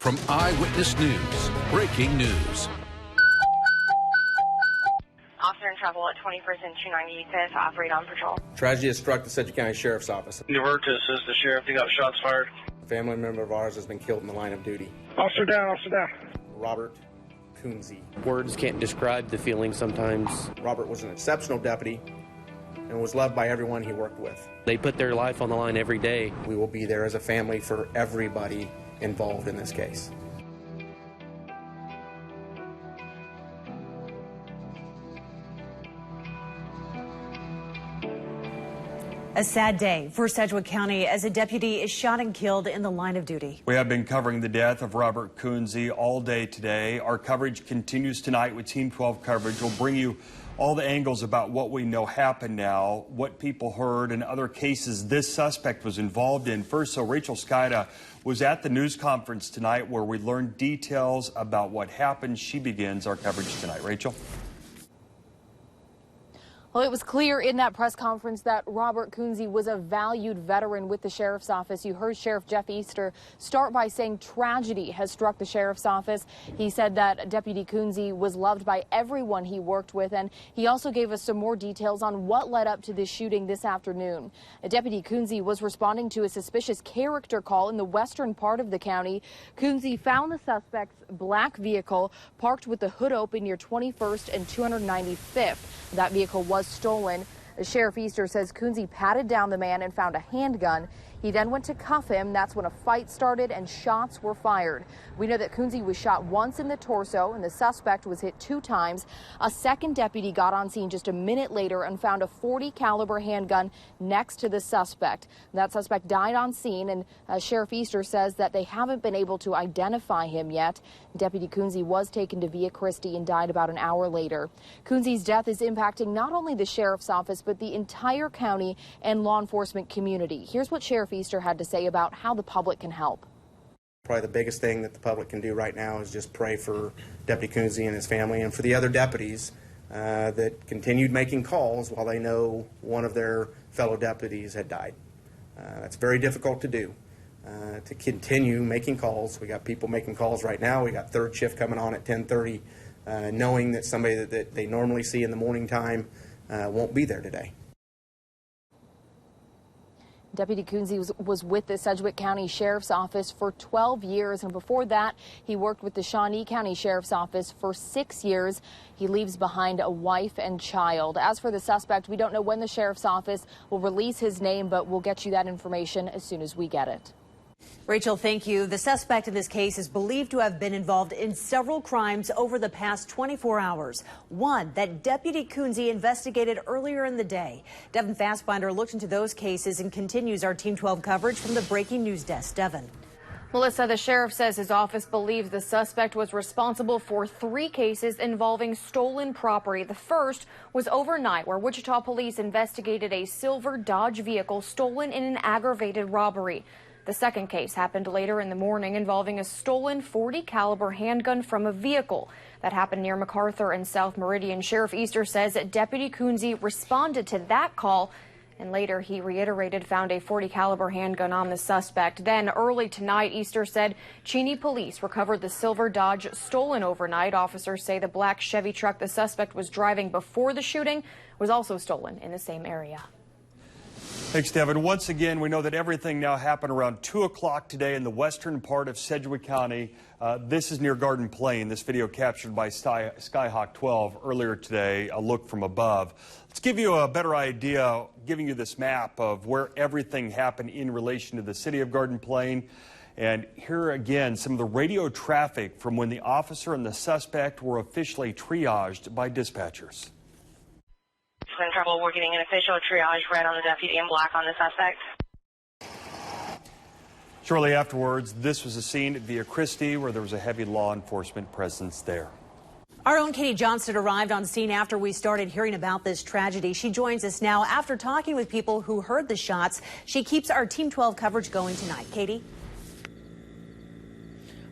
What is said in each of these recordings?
From Eyewitness News, breaking news. Officer in trouble at 21st and 295th, operate on patrol. Tragedy has struck the Sedgwick County Sheriff's Office. You were to assist the sheriff. He got shots fired. A family member of ours has been killed in the line of duty. Officer down, officer down. Robert Coonsey. Words can't describe the feeling sometimes. Robert was an exceptional deputy and was loved by everyone he worked with. They put their life on the line every day. We will be there as a family for everybody involved in this case. A sad day for Sedgwick County as a deputy is shot and killed in the line of duty. We have been covering the death of Robert Coonsey all day today. Our coverage continues tonight with Team 12 coverage. We'll bring you all the angles about what we know happened now, what people heard, and other cases this suspect was involved in. First, so Rachel Skida was at the news conference tonight where we learned details about what happened. She begins our coverage tonight. Rachel? Well, it was clear in that press conference that Robert Coonsey was a valued veteran with the sheriff's office. You heard Sheriff Jeff Easter start by saying tragedy has struck the sheriff's office. He said that Deputy Coonsey was loved by everyone he worked with, and he also gave us some more details on what led up to this shooting this afternoon. Deputy Coonsey was responding to a suspicious character call in the western part of the county. Coonsey found the suspect's black vehicle parked with the hood open near 21st and 295th. That vehicle was stolen. Sheriff Easter says Coonsey patted down the man and found a handgun. He then went to cuff him. That's when a fight started and shots were fired. We know that Coonsey was shot once in the torso and the suspect was hit 2 times. A second deputy got on scene just a minute later and found a .40 caliber handgun next to the suspect. That suspect died on scene, and Sheriff Easter says that they haven't been able to identify him yet. Deputy Coonsey was taken to Via Christi and died about an hour later. Coonsey's death is impacting not only the sheriff's office but the entire county and law enforcement community. Here's what Sheriff Easter had to say about how the public can help. Probably the biggest thing that the public can do right now is just pray for Deputy Coonsey and his family and for the other deputies that continued making calls while they know one of their fellow deputies had died. That's very difficult to do, to continue making calls. We got people making calls right now. We got third shift coming on at 10:30, knowing that somebody that they normally see in the morning time won't be there today. Deputy Coonsey was with the Sedgwick County Sheriff's Office for 12 years, and before that, he worked with the Shawnee County Sheriff's Office for 6 years. He leaves behind a wife and child. As for the suspect, we don't know when the Sheriff's Office will release his name, but we'll get you that information as soon as we get it. Rachel, thank you. The suspect in this case is believed to have been involved in several crimes over the past 24 hours. One that Deputy Coonsey investigated earlier in the day. Devin Fastbinder looked into those cases and continues our Team 12 coverage from the Breaking News Desk. Devin. Melissa, the sheriff says his office believes the suspect was responsible for 3 cases involving stolen property. The first was overnight, where Wichita police investigated a silver Dodge vehicle stolen in an aggravated robbery. The second case happened later in the morning, involving a stolen .40 caliber handgun from a vehicle. That happened near MacArthur and South Meridian. Sheriff Easter says that Deputy Coonsey responded to that call, and later he reiterated found a .40 caliber handgun on the suspect. Then early tonight, Easter said Cheney police recovered the silver Dodge stolen overnight. Officers say the black Chevy truck the suspect was driving before the shooting was also stolen in the same area. Thanks, Devin. Once again, we know that everything now happened around 2 o'clock today in the western part of Sedgwick County. This is near Garden Plain. This video captured by Skyhawk 12 earlier today, a look from above. Let's give you a better idea, giving you this map of where everything happened in relation to the city of Garden Plain. And here again, some of the radio traffic from when the officer and the suspect were officially triaged by dispatchers. In trouble, we're getting an official triage, red on the deputy and black on the suspect. Shortly afterwards, this was a scene at Via Christi where there was a heavy law enforcement presence there. Our own Katie Johnston arrived on scene after we started hearing about this tragedy. She joins us now after talking with people who heard the shots. She keeps our Team 12 coverage going tonight. Katie?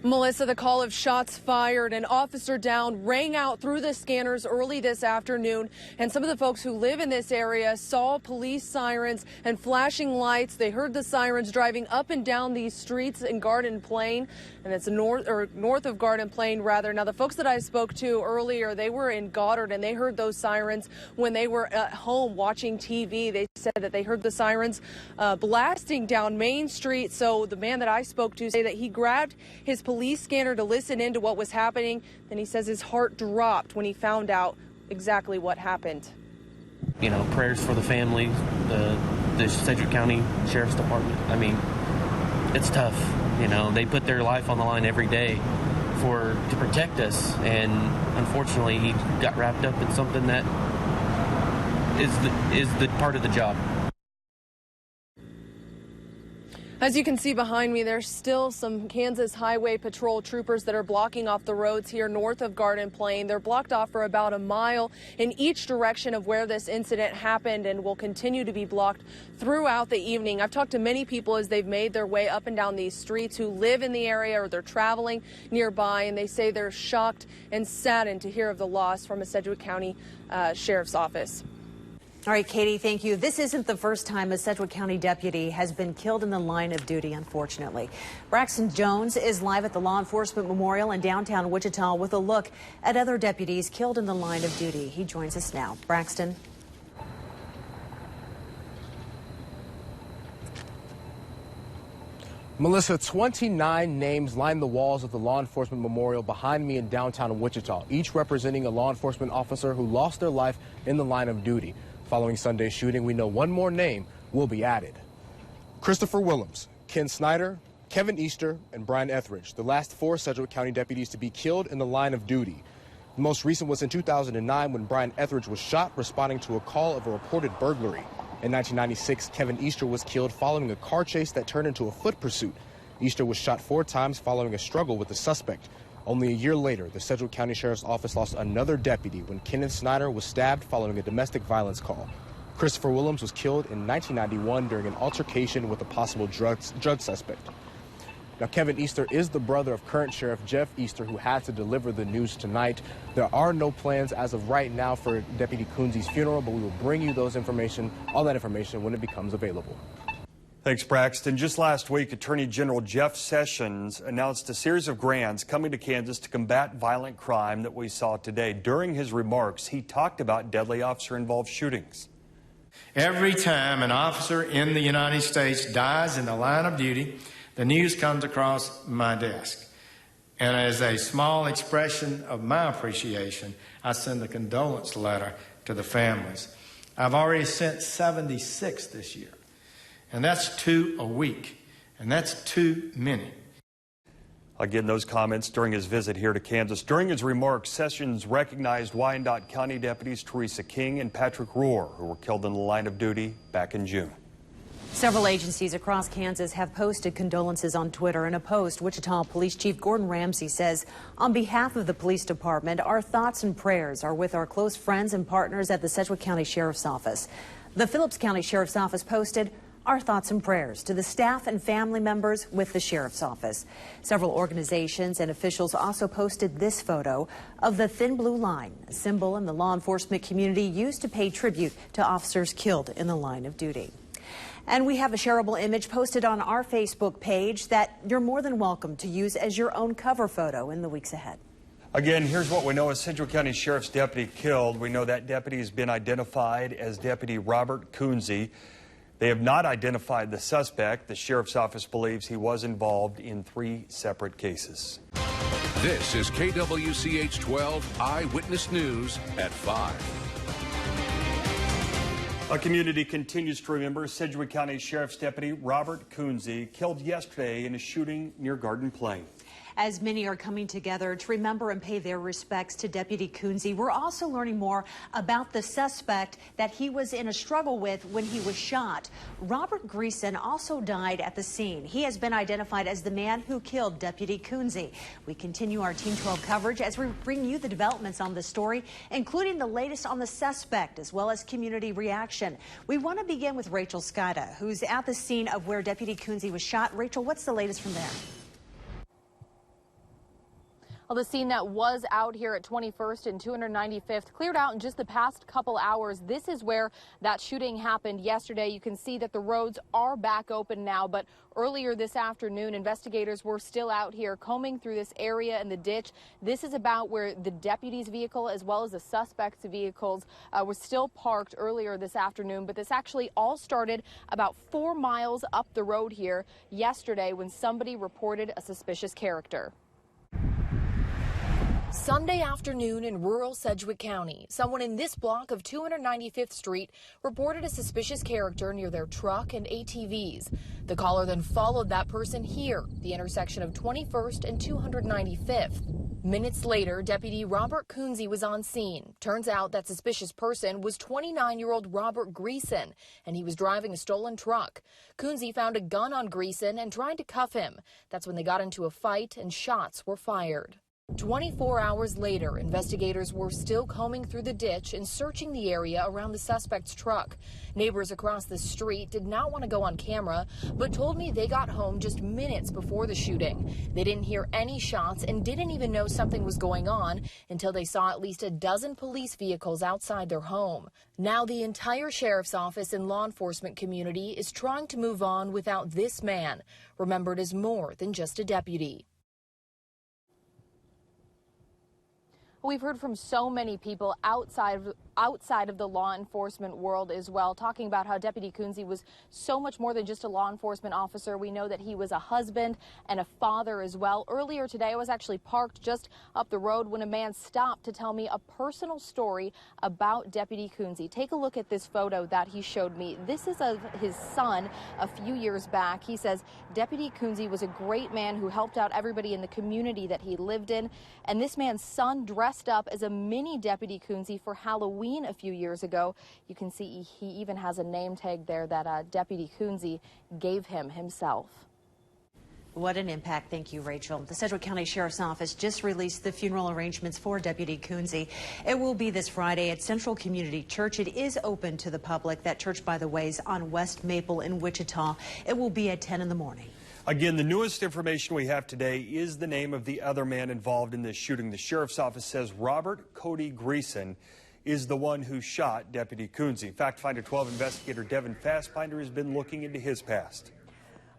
Melissa, the call of shots fired and officer down rang out through the scanners early this afternoon. And some of the folks who live in this area saw police sirens and flashing lights. They heard the sirens driving up and down these streets in Garden Plain. And it's north of Garden Plain, rather. Now, the folks that I spoke to earlier, they were in Goddard and they heard those sirens when they were at home watching TV. They said that they heard the sirens blasting down Main Street. So the man that I spoke to said that he grabbed his police scanner to listen into what was happening. Then he says his heart dropped when he found out exactly what happened. You know, prayers for the family, the Sedgwick County Sheriff's Department. I mean, it's tough. You know, they put their life on the line every day to protect us, and unfortunately he got wrapped up in something that is the part of the job. As you can see behind me, there's still some Kansas Highway Patrol troopers that are blocking off the roads here north of Garden Plain. They're blocked off for about a mile in each direction of where this incident happened and will continue to be blocked throughout the evening. I've talked to many people as they've made their way up and down these streets who live in the area or they're traveling nearby, and they say they're shocked and saddened to hear of the loss from a Sedgwick County Sheriff's Office. All right, Katie, thank you. This isn't the first time a Sedgwick County deputy has been killed in the line of duty, unfortunately. Braxton Jones is live at the Law Enforcement Memorial in downtown Wichita with a look at other deputies killed in the line of duty. He joins us now. Braxton. Melissa, 29 names line the walls of the Law Enforcement Memorial behind me in downtown Wichita, each representing a law enforcement officer who lost their life in the line of duty. Following Sunday's shooting, we know one more name will be added. Christopher Willems, Ken Snyder, Kevin Easter, and Brian Etheridge, the last 4 Sedgwick County deputies to be killed in the line of duty. The most recent was in 2009 when Brian Etheridge was shot responding to a call of a reported burglary. In 1996, Kevin Easter was killed following a car chase that turned into a foot pursuit. Easter was shot 4 times following a struggle with the suspect. Only a year later, the Sedgwick County Sheriff's Office lost another deputy when Kenneth Snyder was stabbed following a domestic violence call. Christopher Willems was killed in 1991 during an altercation with a possible drug suspect. Now, Kevin Easter is the brother of current Sheriff Jeff Easter, who had to deliver the news tonight. There are no plans as of right now for Deputy Coonsy's funeral, but we will bring you all that information when it becomes available. Thanks, Braxton. Just last week, Attorney General Jeff Sessions announced a series of grants coming to Kansas to combat violent crime that we saw today. During his remarks, he talked about deadly officer-involved shootings. Every time an officer in the United States dies in the line of duty, the news comes across my desk. And as a small expression of my appreciation, I send a condolence letter to the families. I've already sent 76 this year. And that's 2 a week, and that's too many. Again, those comments during his visit here to Kansas. During his remarks, Sessions recognized Wyandotte County deputies Teresa King and Patrick Rohr, who were killed in the line of duty back in June. Several agencies across Kansas have posted condolences on Twitter. In a post, Wichita Police Chief Gordon Ramsey says, on behalf of the police department, our thoughts and prayers are with our close friends and partners at the Sedgwick County Sheriff's Office. The Phillips County Sheriff's Office posted, our thoughts and prayers to the staff and family members with the Sheriff's Office. Several organizations and officials also posted this photo of the Thin Blue Line, a symbol in the law enforcement community used to pay tribute to officers killed in the line of duty. And we have a shareable image posted on our Facebook page that you're more than welcome to use as your own cover photo in the weeks ahead. Again, here's what we know. A Sedgwick County Sheriff's deputy killed. We know that deputy has been identified as Deputy Robert Coonsey. They have not identified the suspect. The Sheriff's Office believes he was involved in 3 separate cases. This is KWCH 12 Eyewitness News at 5. A community continues to remember Sedgwick County Sheriff's Deputy Robert Coonsey, killed yesterday in a shooting near Garden Plain. As many are coming together to remember and pay their respects to Deputy Coonsey, we're also learning more about the suspect that he was in a struggle with when he was shot. Robert Greason also died at the scene. He has been identified as the man who killed Deputy Coonsey. We continue our Team 12 coverage as we bring you the developments on the story, including the latest on the suspect as well as community reaction. We want to begin with Rachel Skida, who's at the scene of where Deputy Coonsey was shot. Rachel, what's the latest from there? Well, the scene that was out here at 21st and 295th cleared out in just the past couple hours. This is where that shooting happened yesterday. You can see that the roads are back open now, but earlier this afternoon, investigators were still out here combing through this area in the ditch. This is about where the deputy's vehicle as well as the suspect's vehicles were still parked earlier this afternoon. But this actually all started about 4 miles up the road here yesterday when somebody reported a suspicious character. Sunday afternoon in rural Sedgwick County, someone in this block of 295th Street reported a suspicious character near their truck and ATVs. The caller then followed that person here, the intersection of 21st and 295th. Minutes later, Deputy Robert Coonsey was on scene. Turns out that suspicious person was 29-year-old Robert Greason, and he was driving a stolen truck. Coonsey found a gun on Greason and tried to cuff him. That's when they got into a fight and shots were fired. 24 hours later, investigators were still combing through the ditch and searching the area around the suspect's truck. Neighbors across the street did not want to go on camera, but told me they got home just minutes before the shooting. They didn't hear any shots and didn't even know something was going on until they saw at least a dozen police vehicles outside their home. Now the entire sheriff's office and law enforcement community is trying to move on without this man, remembered as more than just a deputy. We've heard from so many people outside of the law enforcement world as well, talking about how Deputy Coonsey was so much more than just a law enforcement officer. We know that he was a husband and a father as well. Earlier today, I was actually parked just up the road when a man stopped to tell me a personal story about Deputy Coonsey. Take a look at this photo that he showed me. This is of his son a few years back. He says Deputy Coonsey was a great man who helped out everybody in the community that he lived in, and this man's son dressed up as a mini Deputy Coonsey for Halloween a few years ago. You can see he even has a name tag there that Deputy Coonsey gave him himself. What an impact. Thank you, Rachel. The Sedgwick County Sheriff's Office just released the funeral arrangements for Deputy Coonsey. It will be this Friday at Central Community Church. It is open to the public. That church, by the way, is on West Maple in Wichita. It will be at 10 in the morning. Again, the newest information we have today is the name of the other man involved in this shooting. The sheriff's office says Robert Cody Greason is the one who shot Deputy Coonsey. Fact Finder 12 investigator Devin Fassbinder has been looking into his past.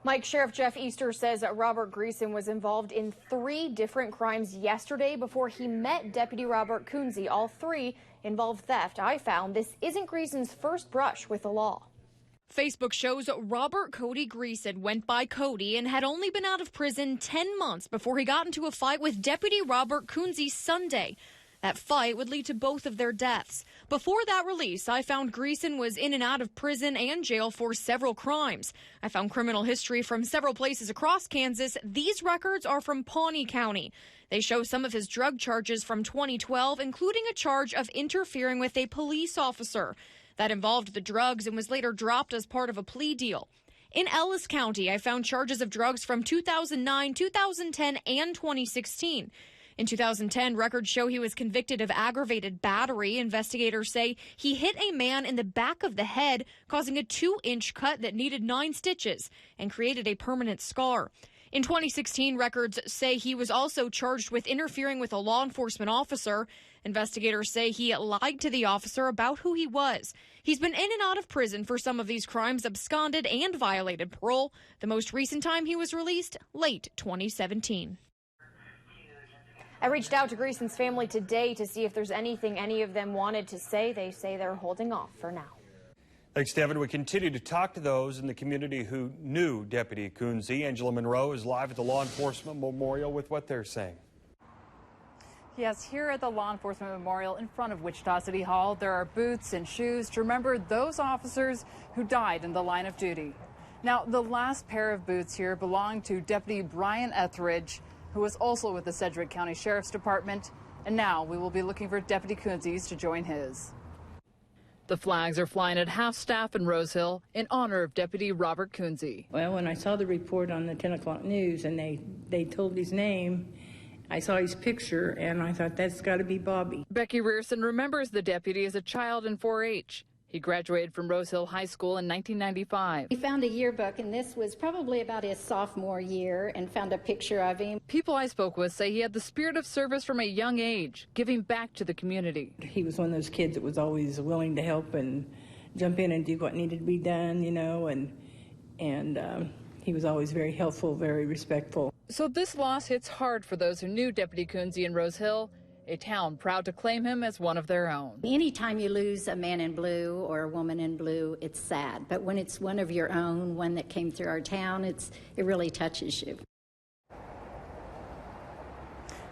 Mike, Sheriff Jeff Easter says that Robert Greason was involved in 3 different crimes yesterday before he met Deputy Robert Coonsey. All 3 involved theft. I found this isn't Greason's first brush with the law. Facebook shows Robert Cody Greason went by Cody and had only been out of prison 10 months before he got into a fight with Deputy Robert Coonsey Sunday. That fight would lead to both of their deaths. Before that release, I found Greason was in and out of prison and jail for several crimes. I found criminal history from several places across Kansas. These records are from Pawnee County. They show some of his drug charges from 2012, including a charge of interfering with a police officer. That involved the drugs and was later dropped as part of a plea deal. In Ellis County, I found charges of drugs from 2009, 2010, and 2016. In 2010, records show he was convicted of aggravated battery. Investigators say he hit a man in the back of the head, causing a 2-inch cut that needed 9 stitches and created a permanent scar. In 2016, records say he was also charged with interfering with a law enforcement officer. Investigators say he lied to the officer about who he was. He's been in and out of prison for some of these crimes, absconded and violated parole. The most recent time he was released, late 2017. I reached out to Greason's family today to see if there's anything any of them wanted to say. They say they're holding off for now. Thanks, Devin. We continue to talk to those in the community who knew Deputy Coonsey. Angela Monroe is live at the Law Enforcement Memorial with what they're saying. Yes, here at the Law Enforcement Memorial in front of Wichita City Hall, there are boots and shoes to remember those officers who died in the line of duty. Now, the last pair of boots here belong to Deputy Brian Etheridge, who was also with the Sedgwick County Sheriff's Department, and now we will be looking for Deputy Coonsey's to join his. The flags are flying at half-staff in Rose Hill in honor of Deputy Robert Coonsey. Well, when I saw the report on the 10 o'clock news and they told his name, I saw his picture and I thought that's got to be Bobby. Becky Rearson remembers the deputy as a child in 4-H. He graduated from Rose Hill High School in 1995. We found a yearbook, and this was probably about his sophomore year, and found a picture of him. People I spoke with say he had the spirit of service from a young age, giving back to the community. He was one of those kids that was always willing to help and jump in and do what needed to be done, you know, and he was always very helpful, very respectful. So this loss hits hard for those who knew Deputy Coonsey in Rose Hill, a town proud to claim him as one of their own. Anytime you lose a man in blue or a woman in blue, it's sad. But when it's one of your own, one that came through our town, it really touches you.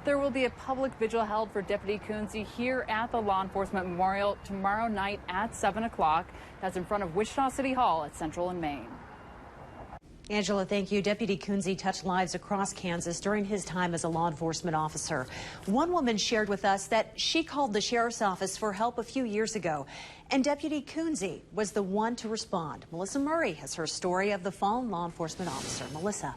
There will be a public vigil held for Deputy Coonsey here at the Law Enforcement Memorial tomorrow night at 7 o'clock. That's in front of Wichita City Hall at Central and Main. Angela, thank you. Deputy Coonsey touched lives across Kansas during his time as a law enforcement officer. One woman shared with us that she called the sheriff's office for help a few years ago, and Deputy Coonsey was the one to respond. Melissa Murray has her story of the fallen law enforcement officer. Melissa.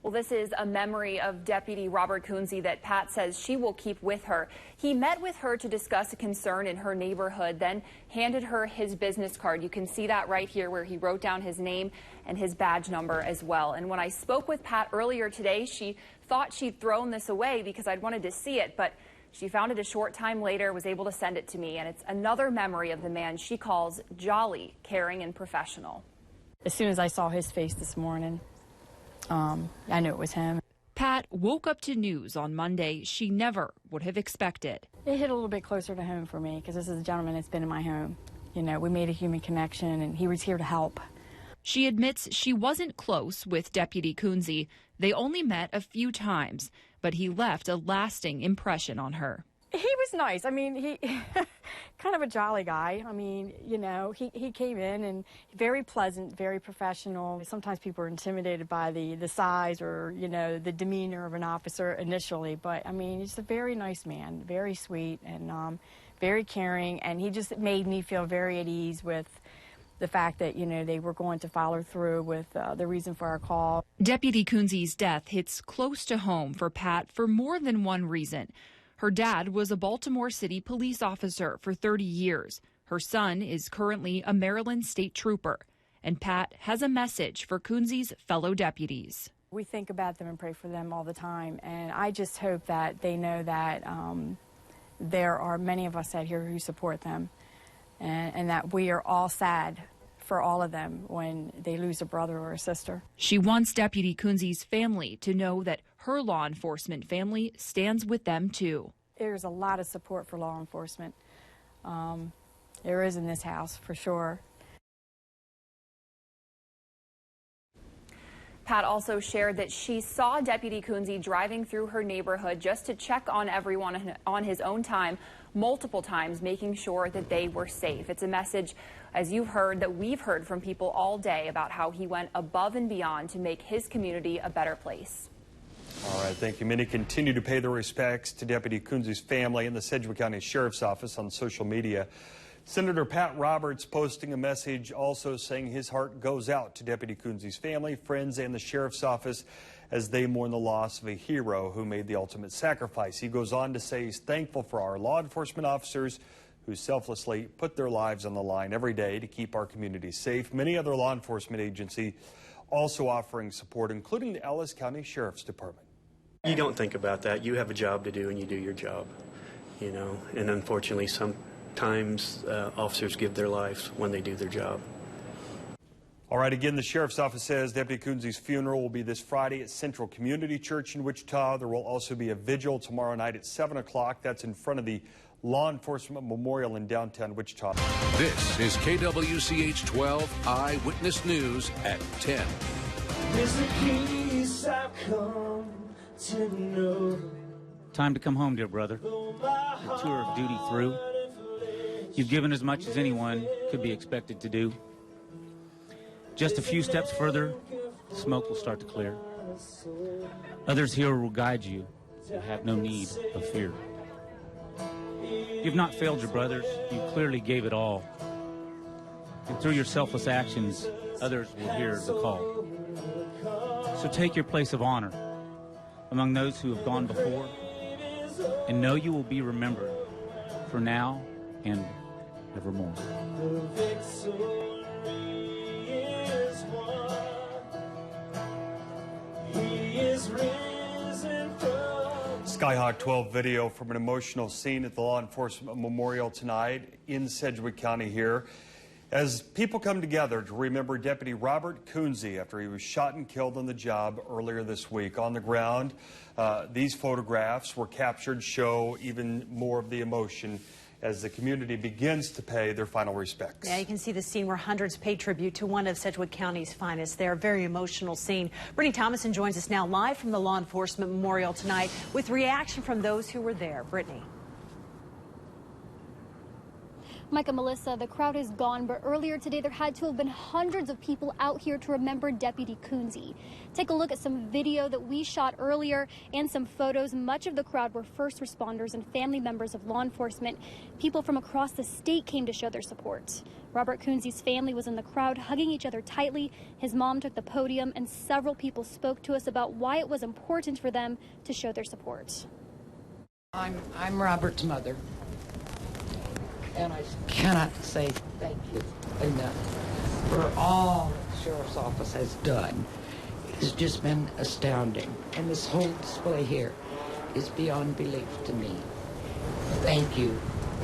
Well, this is a memory of Deputy Robert Coonsey that Pat says she will keep with her. He met with her to discuss a concern in her neighborhood, then handed her his business card. You can see that right here where he wrote down his name and his badge number as well. And when I spoke with Pat earlier today, she thought she'd thrown this away because I'd wanted to see it, but she found it a short time later, was able to send it to me. And it's another memory of the man she calls jolly, caring, and professional. As soon as I saw his face this morning, I knew it was him. Pat woke up to news on Monday she never would have expected. It hit a little bit closer to home for me because this is a gentleman that's been in my home. You know, we made a human connection and he was here to help. She admits she wasn't close with Deputy Coonsey. They only met a few times, but he left a lasting impression on her. He was nice. I mean, he kind of a jolly guy. I mean, you know, he came in and very pleasant, very professional. Sometimes people are intimidated by the size or, you know, the demeanor of an officer initially. But, I mean, he's a very nice man, very sweet and very caring. And he just made me feel very at ease with the fact that, you know, they were going to follow through with the reason for our call. Deputy Coonsey's death hits close to home for Pat for more than one reason. Her dad was a Baltimore City police officer for 30 years. Her son is currently a Maryland state trooper. And Pat has a message for Coonsey's fellow deputies. We think about them and pray for them all the time. And I just hope that they know that there are many of us out here who support them and that we are all sad for all of them when they lose a brother or a sister. She wants Deputy Coonsey's family to know that her law enforcement family stands with them too. There's a lot of support for law enforcement. There is in this house for sure. Pat also shared that she saw Deputy Coonsey driving through her neighborhood just to check on everyone on his own time, multiple times, making sure that they were safe. It's a message, as you've heard, that we've heard from people all day about how he went above and beyond to make his community a better place. All right, thank you. Many continue to pay their respects to Deputy Coonsey's family and the Sedgwick County Sheriff's Office on social media. Senator Pat Roberts posting a message also saying his heart goes out to Deputy Coonsey's family, friends, and the Sheriff's Office as they mourn the loss of a hero who made the ultimate sacrifice. He goes on to say he's thankful for our law enforcement officers who selflessly put their lives on the line every day to keep our community safe. Many other law enforcement agencies also offering support, including the Ellis County Sheriff's Department. You don't think about that. You have a job to do and you do your job, you know, and unfortunately sometimes officers give their lives when they do their job. All right, again, the Sheriff's Office says Deputy Coonsey's funeral will be this Friday at Central Community Church in Wichita. There will also be a vigil tomorrow night at 7 o'clock. That's in front of the Law Enforcement Memorial in downtown Wichita. This is KWCH 12 Eyewitness News at 10. There's a peace I've come to know. Time to come home, dear brother. The tour of duty through. You've given as much as anyone could be expected to do. Just a few steps further, the smoke will start to clear. Others here will guide you. You have no need of fear. You've not failed your brothers. You clearly gave it all. And through your selfless actions, others will hear the call. So take your place of honor among those who have gone before, and know you will be remembered for now and evermore. The victory is won. He is risen from Skyhawk 12 video from an emotional scene at the Law Enforcement Memorial tonight in Sedgwick County here, as people come together to remember Deputy Robert Coonsey after he was shot and killed on the job earlier this week. On the ground, these photographs were captured, show even more of the emotion as the community begins to pay their final respects. Yeah, you can see the scene where hundreds pay tribute to one of Sedgwick County's finest there. Very emotional scene. Brittany Thomason joins us now live from the Law Enforcement Memorial tonight with reaction from those who were there. Brittany. Mike and Melissa, the crowd is gone, but earlier today there had to have been hundreds of people out here to remember Deputy Coonsey. Take a look at some video that we shot earlier and some photos. Much of the crowd were first responders and family members of law enforcement. People from across the state came to show their support. Robert Coonsey's family was in the crowd, hugging each other tightly. His mom took the podium, and several people spoke to us about why it was important for them to show their support. I'm Robert's mother. And I cannot say thank you enough for all the Sheriff's Office has done. It's just been astounding. And this whole display here is beyond belief to me. Thank you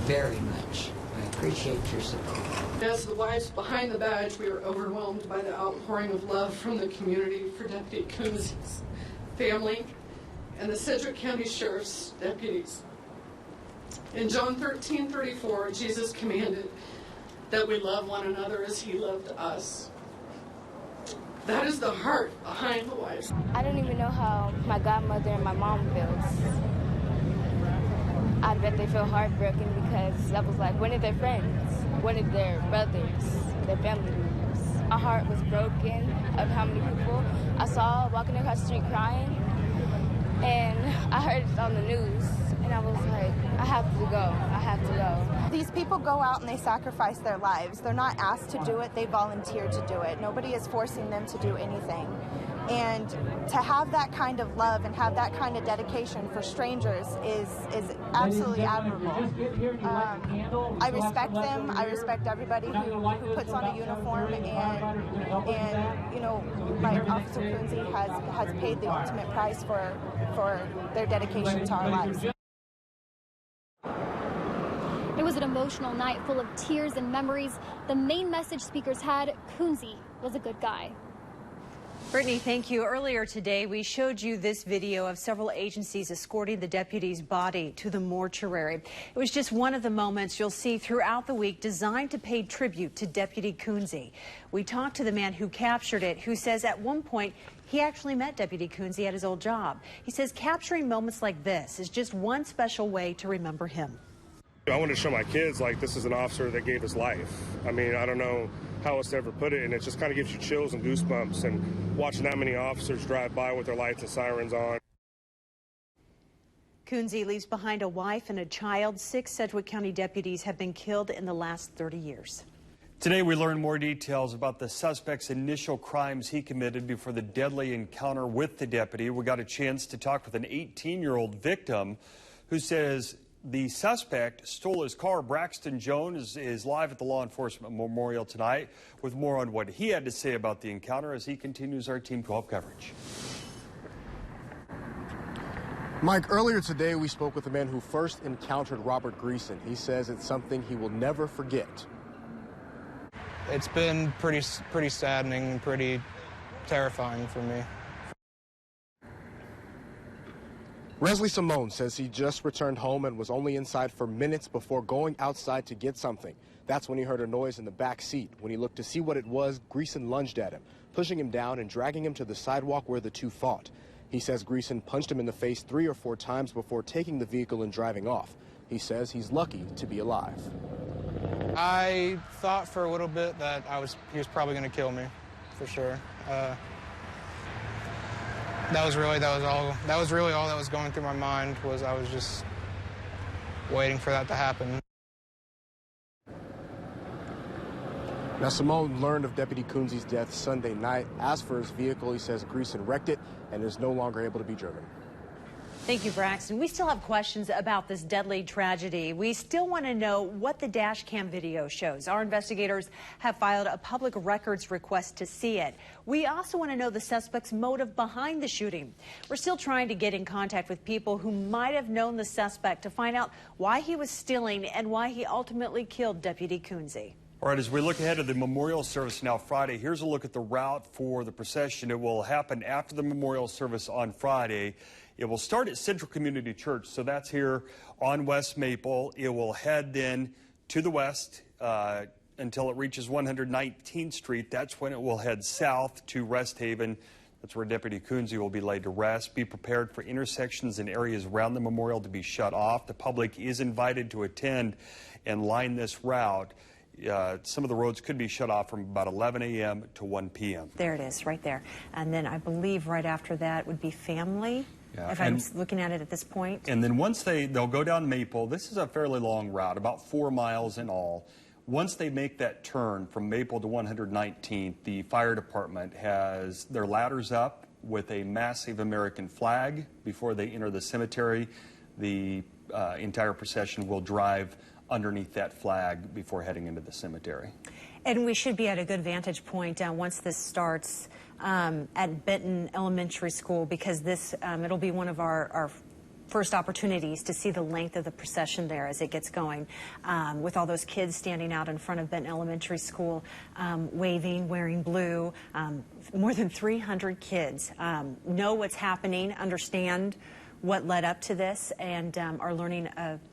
very much. I appreciate your support. As the wives behind the badge, we are overwhelmed by the outpouring of love from the community for Deputy Coonsey's family and the Sedgwick County Sheriff's deputies. In John 13:34, Jesus commanded that we love one another as he loved us. That is the heart behind the wives. I don't even know how my godmother and my mom feels. I bet they feel heartbroken because that was like one of their friends, one of their brothers, their family members. My heart was broken of how many people I saw walking across the street crying, and I heard it on the news. And I was like, I have to go. I have to go. These people go out and they sacrifice their lives. They're not asked to do it. They volunteer to do it. Nobody is forcing them to do anything. And to have that kind of love and have that kind of dedication for strangers is absolutely admirable. I respect them. I respect everybody who puts on a uniform. And you know, like Officer Coonsey has paid the ultimate price for their dedication to our lives. It was an emotional night full of tears and memories. The main message speakers had, Coonsey was a good guy. Brittany, thank you. Earlier today, we showed you this video of several agencies escorting the deputy's body to the mortuary. It was just one of the moments you'll see throughout the week designed to pay tribute to Deputy Coonsey. We talked to the man who captured it, who says at one point he actually met Deputy Coonsey at his old job. He says capturing moments like this is just one special way to remember him. I wanted to show my kids, like, this is an officer that gave his life. I mean, I don't know how else to ever put it, and it just kind of gives you chills and goosebumps, and watching that many officers drive by with their lights and sirens on. Coonsey leaves behind a wife and a child. 6 Sedgwick County deputies have been killed in the last 30 years. Today we learned more details about the suspect's initial crimes he committed before the deadly encounter with the deputy. We got a chance to talk with an 18-year-old victim who says the suspect stole his car. Braxton Jones is live at the Law Enforcement Memorial tonight with more on what he had to say about the encounter as he continues our Team 12 coverage. Mike, earlier today we spoke with the man who first encountered Robert Greason. He says it's something he will never forget. It's been pretty saddening and pretty terrifying for me. Resley Simone says he just returned home and was only inside for minutes before going outside to get something. That's when he heard a noise in the back seat. When he looked to see what it was, Greason lunged at him, pushing him down and dragging him to the sidewalk where the two fought. He says Greason punched him in the face 3 or 4 times before taking the vehicle and driving off. He says he's lucky to be alive. I thought for a little bit that he was probably going to kill me, for sure. That was really all that was going through my mind. Was I was just waiting for that to happen. Now, Simone learned of Deputy Coonsey's death Sunday night. As for his vehicle, he says Greason wrecked it and is no longer able to be driven. Thank you, Braxton. We still have questions about this deadly tragedy. We still want to know what the dash cam video shows. Our investigators have filed a public records request to see it. We also want to know the suspect's motive behind the shooting. We're still trying to get in contact with people who might have known the suspect to find out why he was stealing and why he ultimately killed Deputy Coonsey. All right, as we look ahead to the memorial service now Friday, here's a look at the route for the procession. It will happen after the memorial service on Friday. It will start at Central Community Church, so that's here on West Maple. It will head then to the west until it reaches 119th Street. That's when it will head south to Rest Haven. That's where Deputy Coonsey will be laid to rest. Be prepared for intersections and areas around the memorial to be shut off. The public is invited to attend and line this route. Some of the roads could be shut off from about 11 a.m. to 1 p.m. There it is, right there. And then I believe right after that would be Family, if I'm looking at it at this point. And then once they'll go down Maple. This is a fairly long route, about 4 miles in all. Once they make that turn from Maple to 119th, the fire department has their ladders up with a massive American flag before they enter the cemetery. The entire procession will drive underneath that flag before heading into the cemetery. And we should be at a good vantage point once this starts at Benton Elementary School, because this it'll be one of our first opportunities to see the length of the procession there as it gets going, with all those kids standing out in front of Benton Elementary School, waving, wearing blue. More than 300 kids know what's happening, understand what led up to this, and are learning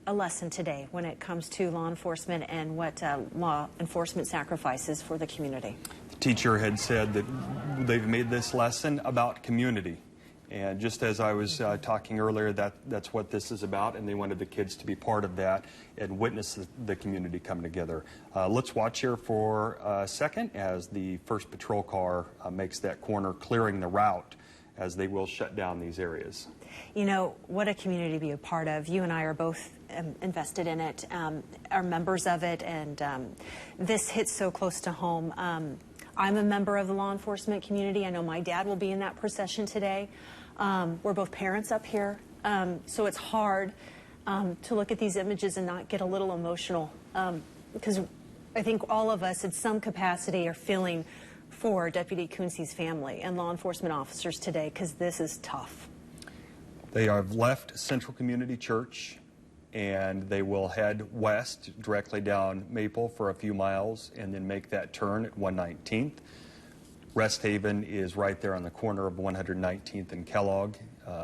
a lesson today when it comes to law enforcement and what law enforcement sacrifices for the community. The teacher had said that they've made this lesson about community. And just as I was talking earlier, that's what this is about, and they wanted the kids to be part of that and witness the community come together. Let's watch here for a second as the first patrol car makes that corner, clearing the route as they will shut down these areas. You know, what a community to be a part of. You and I are both invested in it, are members of it, and this hits so close to home. I'm a member of the law enforcement community. I know my dad will be in that procession today. We're both parents up here, so it's hard to look at these images and not get a little emotional, because I think all of us in some capacity are feeling for Deputy Coonsey's family and law enforcement officers today, because this is tough. They have left Central Community Church, and they will head west directly down Maple for a few miles and then make that turn at 119th. Rest Haven is right there on the corner of 119th and Kellogg.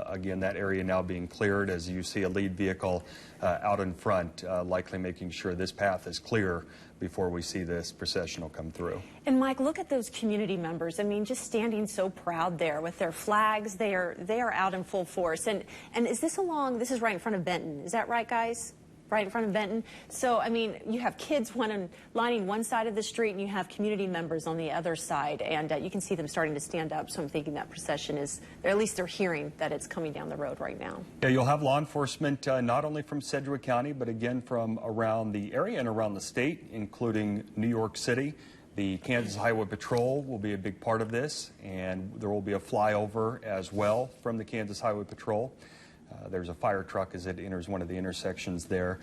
Again, that area now being cleared as you see a lead vehicle out in front, likely making sure this path is clear before we see this processional come through. And Mike, look at those community members. I mean, just standing so proud there with their flags. They are out in full force. And is this this is right in front of Benton. Is that right, guys? Right in front of Benton. So, I mean, you have kids lining one side of the street, and you have community members on the other side. And you can see them starting to stand up. So I'm thinking that procession is, or at least they're hearing that it's coming down the road right now. Yeah, you'll have law enforcement not only from Sedgwick County, but again from around the area and around the state, including New York City. The Kansas Highway Patrol will be a big part of this, and there will be a flyover as well from the Kansas Highway Patrol. There's a fire truck as it enters one of the intersections there.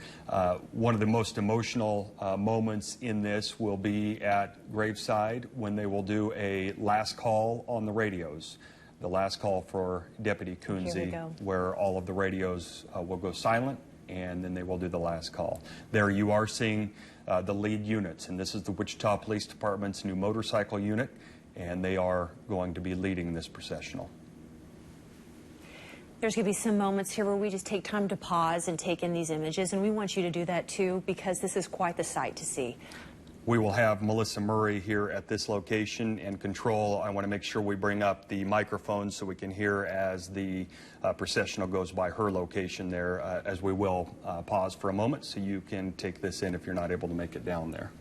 One of the most emotional moments in this will be at Graveside when they will do a last call on the radios. The last call for Deputy Coonsey, where all of the radios will go silent, and then they will do the last call. There you are seeing the lead units, and this is the Wichita Police Department's new motorcycle unit, and they are going to be leading this processional. There's going to be some moments here where we just take time to pause and take in these images, and we want you to do that too, because this is quite the sight to see. We will have Melissa Murray here at this location and control. I want to make sure we bring up the microphone so we can hear as the processional goes by her location there, as we will pause for a moment so you can take this in if you're not able to make it down there.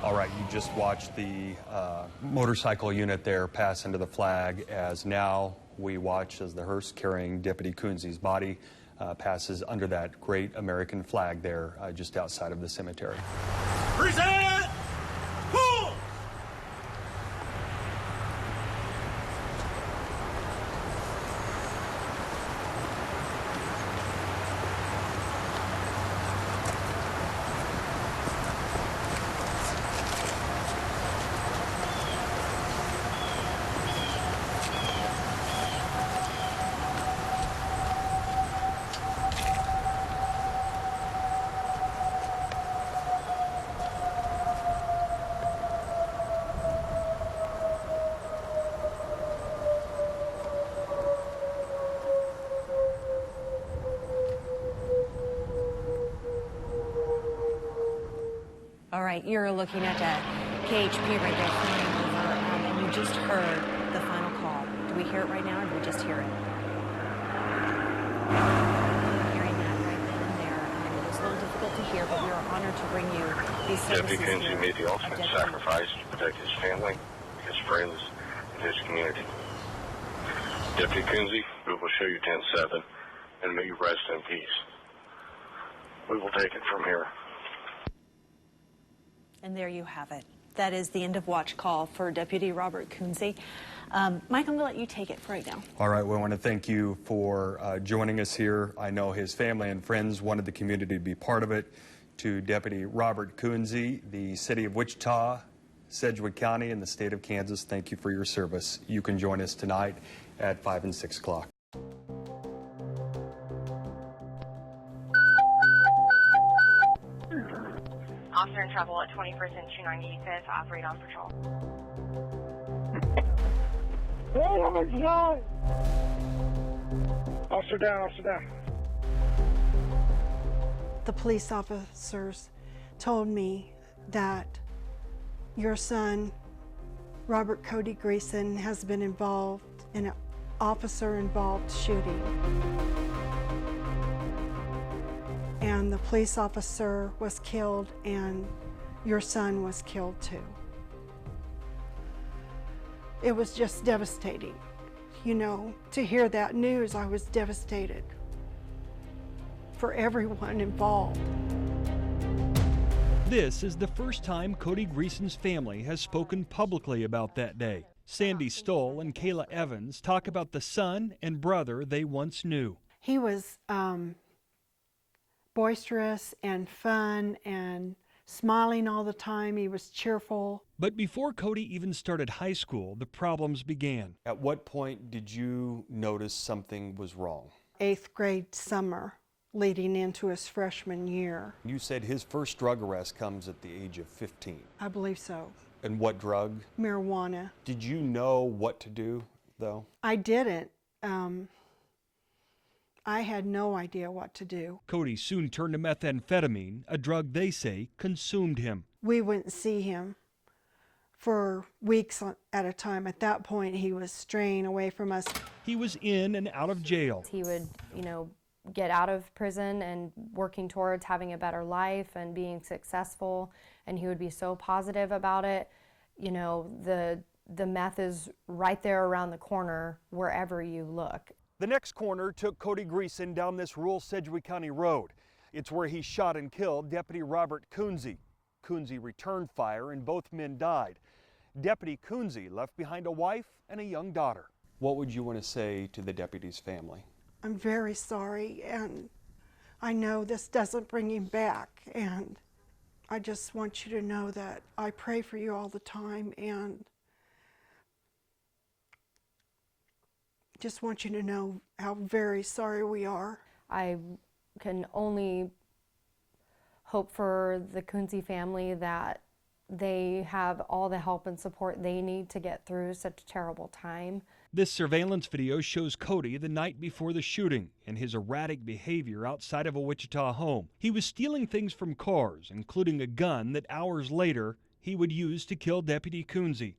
All right, you just watched the motorcycle unit there pass into the flag, as now we watch as the hearse carrying Deputy Coonsey's body passes under that great American flag there just outside of the cemetery. Present! Pull! All right, you're looking at KHP right there flying over, and you just heard the final call. Do we hear it right now, or do we just hear it? Hearing that right then and there, and it was a little difficult to hear, but we are honored to bring you these services. Deputy Coonsey made the ultimate sacrifice to protect his family, his friends, and his community. Deputy Coonsey, we will show you tent 7, and may you rest in peace. We will take it from here. And there you have it. That is the end of watch call for Deputy Robert Coonsey. Mike, I'm going to let you take it for right now. All right, we want to thank you for joining us here. I know his family and friends wanted the community to be part of it. To Deputy Robert Coonsey, the city of Wichita, Sedgwick County, and the state of Kansas, thank you for your service. You can join us tonight at 5 and 6 o'clock. Officer in trouble at 21st and 295th, operate on patrol. Oh my God! Officer down, officer down. The police officers told me that your son, Robert Cody Greason, has been involved in an officer-involved shooting. And the police officer was killed, and your son was killed too. It was just devastating. You know, to hear that news, I was devastated for everyone involved. This is the first time Cody Greason's family has spoken publicly about that day. Sandy Stoll and Kayla Evans talk about the son and brother they once knew. He was boisterous and fun and smiling all the time. He was cheerful. But before Cody even started high school, the problems began. At what point did you notice something was wrong? 8th grade summer, leading into his freshman year. You said his first drug arrest comes at the age of 15. I believe so. And what drug? Marijuana. Did you know what to do, though? I didn't. I had no idea what to do. Cody soon turned to methamphetamine, a drug they say consumed him. We wouldn't see him for weeks at a time. At that point, he was straying away from us. He was in and out of jail. He would, get out of prison and working towards having a better life and being successful, and he would be so positive about it. The meth is right there around the corner wherever you look. The next corner took Cody Greason down this rural Sedgwick County road. It's where he shot and killed Deputy Robert Coonsey. Coonsey returned fire and both men died. Deputy Coonsey left behind a wife and a young daughter. What would you want to say to the deputy's family? I'm very sorry, and I know this doesn't bring him back, and I just want you to know that I pray for you all the time, and just want you to know how very sorry we are. I can only hope for the Coonsey family that they have all the help and support they need to get through such a terrible time. This surveillance video shows Cody the night before the shooting and his erratic behavior outside of a Wichita home. He was stealing things from cars, including a gun that hours later he would use to kill Deputy Coonsey.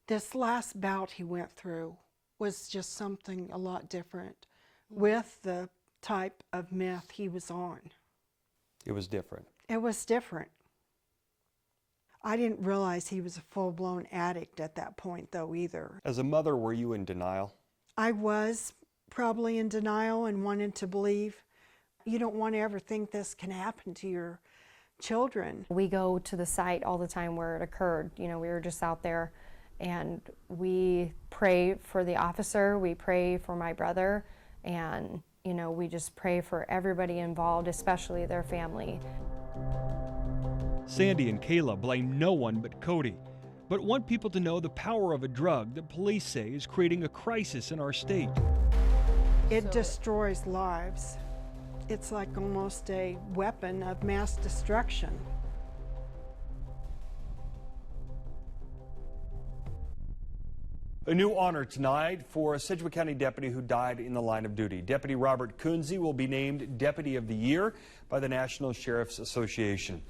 This last bout he went through was just something a lot different with the type of meth he was on. It was different. It was different. I didn't realize he was a full-blown addict at that point, though, either. As a mother, were you in denial? I was probably in denial and wanted to believe. You don't want to ever think this can happen to your children. We go to the site all the time where it occurred. You know, we were just out there, and we pray for the officer, we pray for my brother, and, you know, we just pray for everybody involved, especially their family. Sandy and Kayla blame no one but Cody, but want people to know the power of a drug that police say is creating a crisis in our state. It destroys lives. It's like almost a weapon of mass destruction. A new honor tonight for a Sedgwick County deputy who died in the line of duty. Deputy Robert Coonsey will be named Deputy of the Year by the National Sheriff's Association.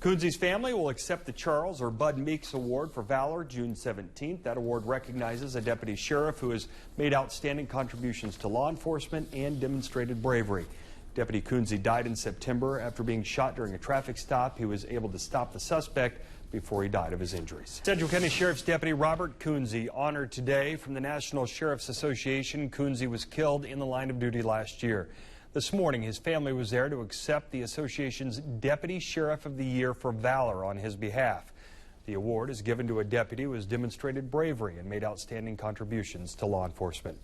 Coonsey's family will accept the Charles or Bud Meeks Award for Valor June 17th. That award recognizes a deputy sheriff who has made outstanding contributions to law enforcement and demonstrated bravery. Deputy Coonsey died in September after being shot during a traffic stop. He was able to stop the suspect before he died of his injuries. Sedgwick County Sheriff's Deputy Robert Coonsey honored today from the National Sheriff's Association. Coonsey was killed in the line of duty last year. This morning, his family was there to accept the association's Deputy Sheriff of the Year for valor on his behalf. The award is given to a deputy who has demonstrated bravery and made outstanding contributions to law enforcement.